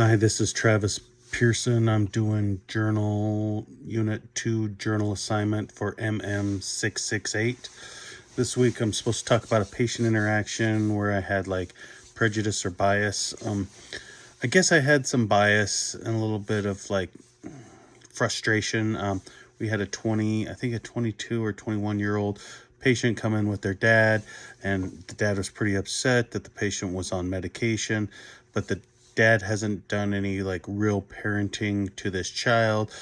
Hi, this is Travis Pearson. I'm doing journal unit 2 journal assignment for MM668. This week I'm supposed to talk about a patient interaction where I had like prejudice or bias. I guess I had some bias and a little bit of like frustration. We had a 22 or 21-year-old patient come in with their dad, and the dad was pretty upset that the patient was on medication, but the dad hasn't done any like real parenting to this child.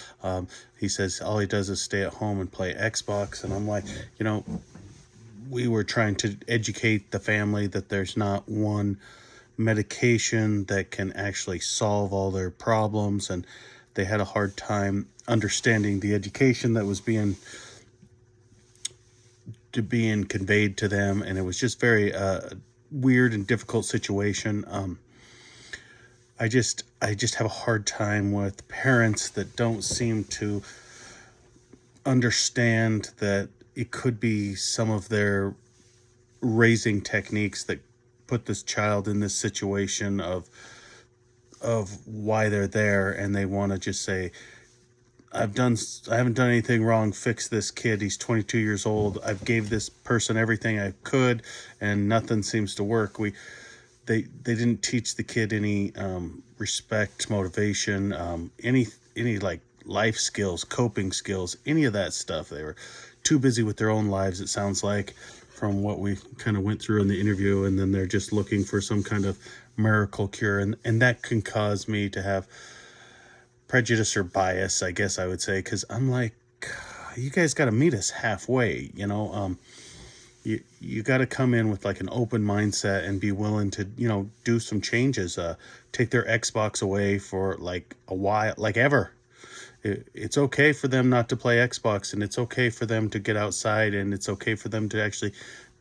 He says all he does is stay at home and play Xbox, and I'm like, you know, we were trying to educate the family that there's not one medication that can actually solve all their problems, and they had a hard time understanding the education that was being conveyed to them, and it was just very weird and difficult situation. I just have a hard time with parents that don't seem to understand that it could be some of their raising techniques that put this child in this situation of why they're there, and they want to just say, I haven't done anything wrong, fix this kid, he's 22 years old, I've gave this person everything I could and nothing seems to work. They didn't teach the kid any respect, motivation, any like life skills, coping skills, any of that stuff. They were too busy with their own lives, it sounds like, from what we kind of went through in the interview, and then they're just looking for some kind of miracle cure, and that can cause me to have prejudice or bias, I guess I would say, because I'm like, you guys got to meet us halfway, you got to come in with like an open mindset and be willing to, do some changes, take their Xbox away for like a while, like ever. It's okay for them not to play Xbox, and it's okay for them to get outside, and it's okay for them to actually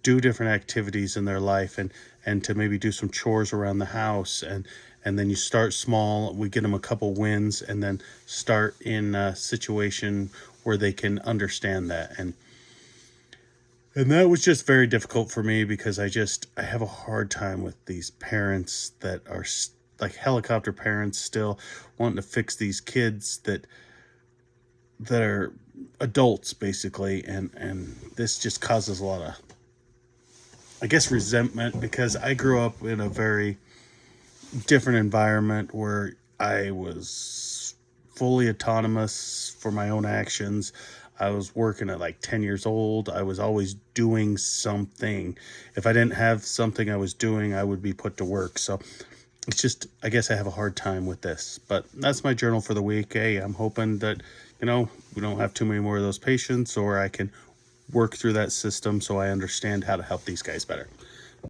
do different activities in their life, and to maybe do some chores around the house, and then you start small. We get them a couple wins, and then start in a situation where they can understand that. And that was just very difficult for me, because I have a hard time with these parents that are like helicopter parents, still wanting to fix these kids that are adults basically, and this just causes a lot of, I guess, resentment, because I grew up in a very different environment where I was fully autonomous for my own actions. I was working at like 10 years old. I was always doing something. If I didn't have something I was doing, I would be put to work. So it's just, I guess I have a hard time with this. But that's my journal for the week. Hey, I'm hoping that, we don't have too many more of those patients, or I can work through that system so I understand how to help these guys better.